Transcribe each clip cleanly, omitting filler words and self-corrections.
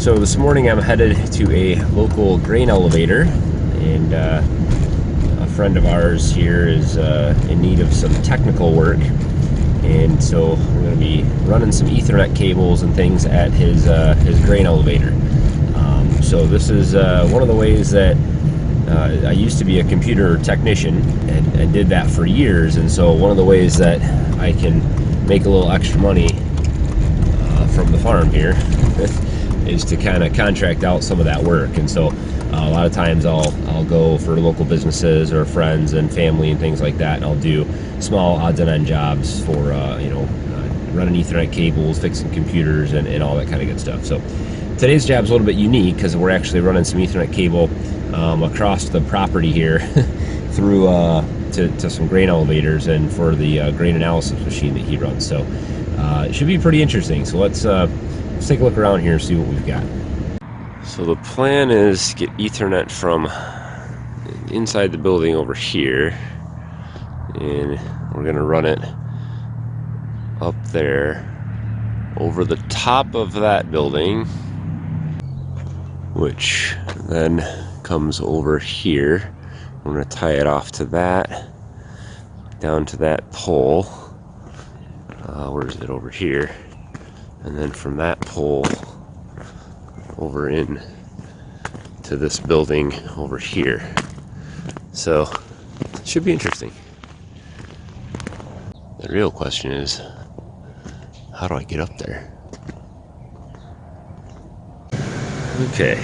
So this morning I'm headed to a local grain elevator, and a friend of ours here is in need of some technical work, and so we're going to be running some Ethernet cables and things at his grain elevator. So this is one of the ways that I used to be a computer technician and did that for years, and so one of the ways that I can make a little extra money from the farm here is to kind of contract out some of that work. And so a lot of times I'll go for local businesses or friends and family and things like that, and I'll do small odds and end jobs for running Ethernet cables, fixing computers, and all that kind of good stuff. So today's job's a little bit unique because we're actually running some Ethernet cable across the property here through to some grain elevators and for the grain analysis machine that he runs. So it should be pretty interesting. So let's take a look around here and see what we've got. So the plan is to get Ethernet from inside the building over here, and we're going to run it up there over the top of that building, which then comes over here. I'm going to tie it off to that, down to that pole. Where is it? Over here. And then from that pole over in to this building over here. So it should be interesting. The real question is, how do I get up there? Okay,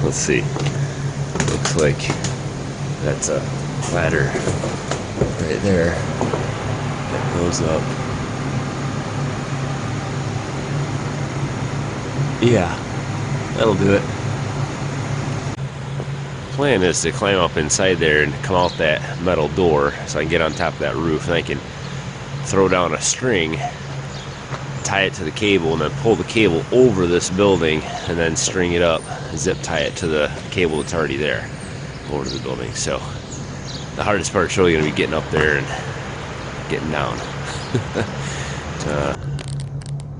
let's see. Looks like that's a ladder right there that goes up. Yeah, that'll do it. Plan is to climb up inside there and come out that metal door so I can get on top of that roof, and I can throw down a string, tie it to the cable, and then pull the cable over this building and then string it up, zip tie it to the cable that's already there over to the building. So the hardest part is really going to be getting up there and getting down.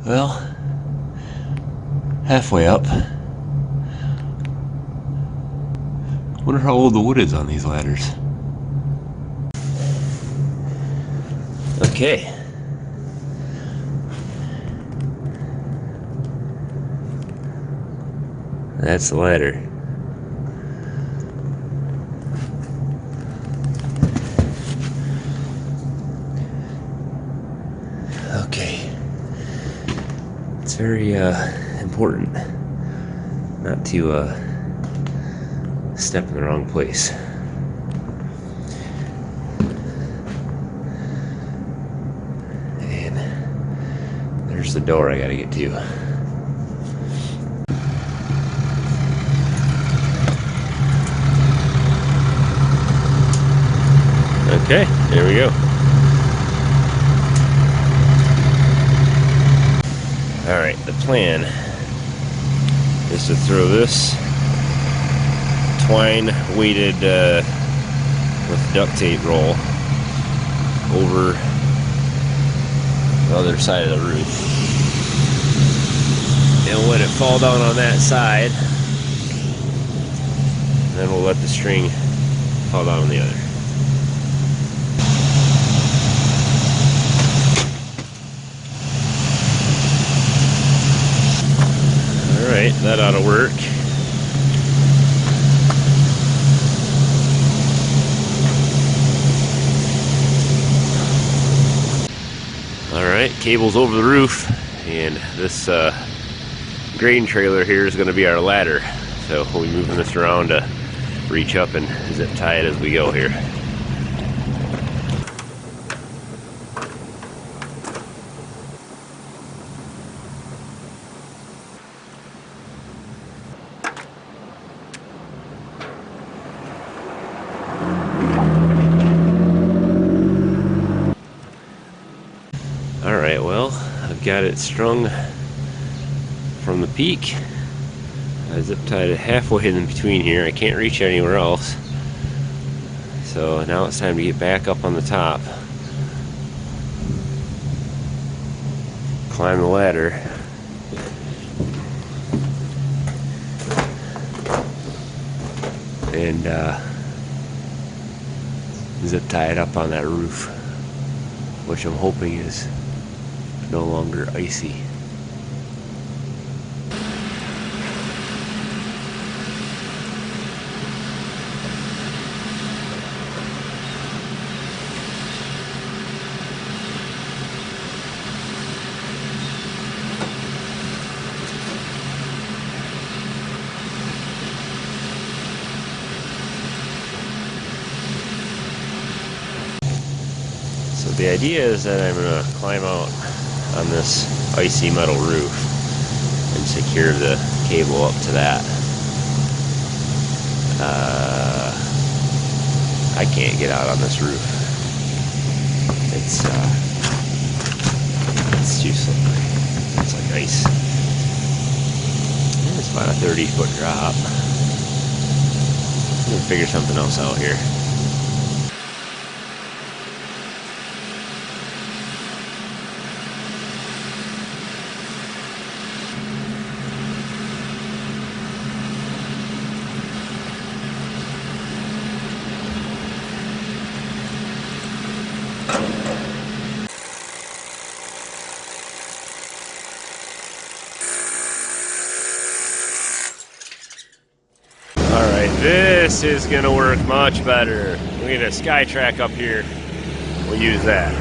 Well, halfway up. Wonder how old the wood is on these ladders. Okay. That's the ladder. Okay. It's very important not to step in the wrong place. And there's the door I gotta get to. Okay, there we go. Alright, the plan is to throw this twine weighted with duct tape roll over the other side of the roof, and let it fall down on that side, and then we'll let the string fall down on the other. Alright, that ought to work. Alright, cable's over the roof, and this grain trailer here is going to be our ladder. So we'll be moving this around to reach up and zip tie it as we go here. Alright, well, I've got it strung from the peak. I zip tied it halfway in between here. I can't reach anywhere else. So now it's time to get back up on the top. Climb the ladder. and zip tie it up on that roof, which I'm hoping is no longer icy. So the idea is that I'm going to climb out on this icy metal roof and secure the cable up to that. I can't get out on this roof. It's too slippery. It's like ice. It's about a 30-foot drop. I'm gonna figure something else out here. Alright, this is going to work much better. We need a sky track up here. We'll use that.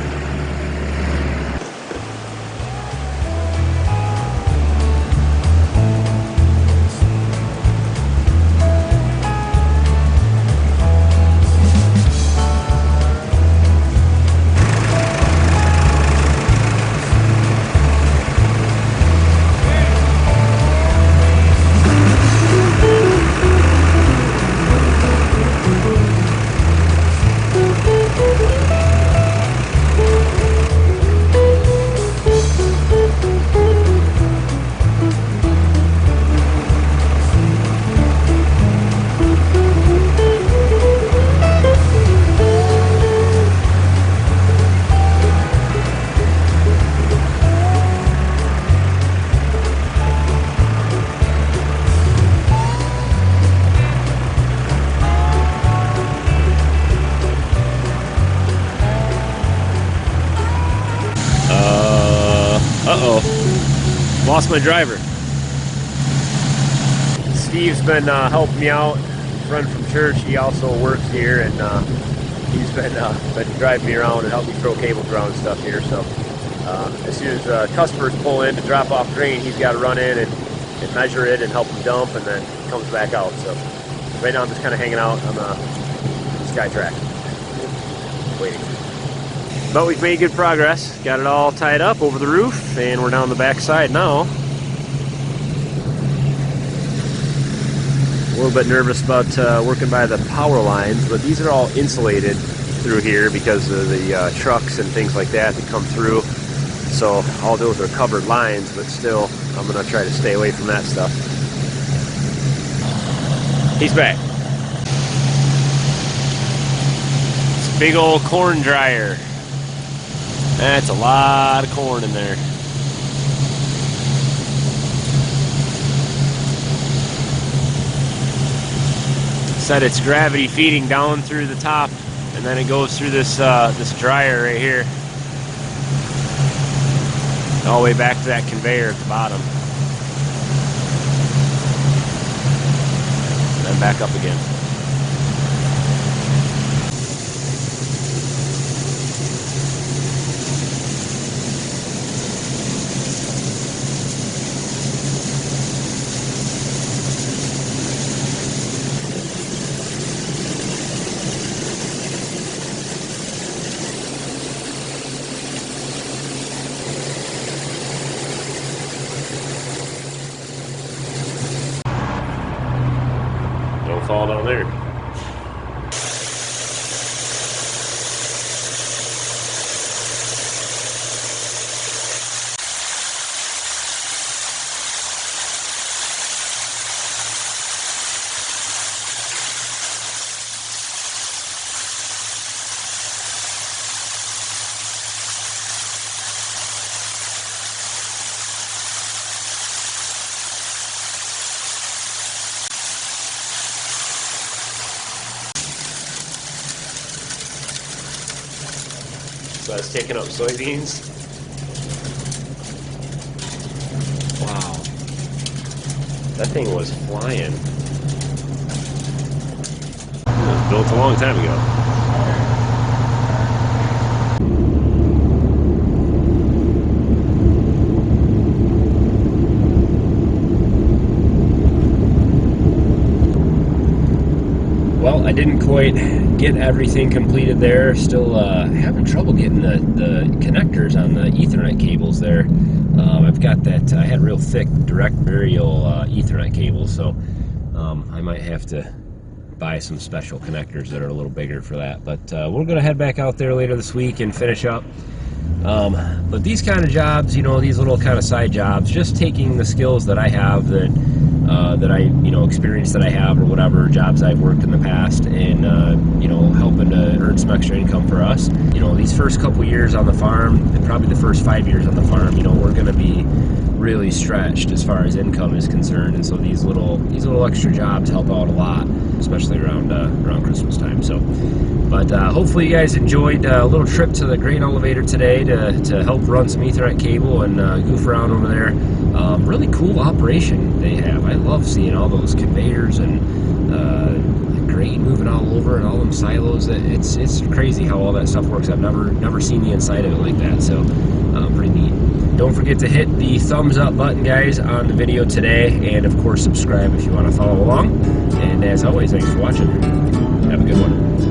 Uh-oh. Lost my driver. Steve's been helping me out. Friend from church, he also works here, and he's been driving me around and helping me throw cables around and stuff here. So as soon as customers pull in to drop off grain, he's got to run in and measure it and help them dump, and then comes back out. So right now I'm just kind of hanging out on the sky track, waiting. But we've made good progress. Got it all tied up over the roof, and we're down the back side now. A little bit nervous about working by the power lines, but these are all insulated through here because of the trucks and things like that come through. So all those are covered lines, but still, I'm gonna try to stay away from that stuff. He's back. It's a big old corn dryer. That's a lot of corn in there. Said it's gravity feeding down through the top, and then it goes through this this dryer right here, all the way back to that conveyor at the bottom, and then back up again. Don't fall down there. So I was taking up soybeans. Wow. That thing was flying. It was built a long time ago. Well, I didn't quite get everything completed there. Still having trouble getting the connectors on the Ethernet cables there. I've got that, I had real thick direct burial Ethernet cables, so I might have to buy some special connectors that are a little bigger for that. But we're going to head back out there later this week and finish up. But these kind of jobs, you know, these little kind of side jobs, just taking the skills that I have, that I, you know, experience that I have, or whatever jobs I've worked in the past, and you know, helping to earn some extra income for us. You know, these first couple years on the farm, and probably the first 5 years on the farm, you know, we're going to be really stretched as far as income is concerned, and so these little extra jobs help out a lot, especially around Christmas time. So, but hopefully you guys enjoyed a little trip to the grain elevator today to help run some Ethernet cable and goof around over there. Really cool operation they have. I love seeing all those conveyors and grain moving all over and all them silos. It's crazy how all that stuff works. I've never seen the inside of it like that. So pretty neat. Don't forget to hit the thumbs up button, guys, on the video today, and of course subscribe if you want to follow along. And as always, thanks for watching. Have a good one.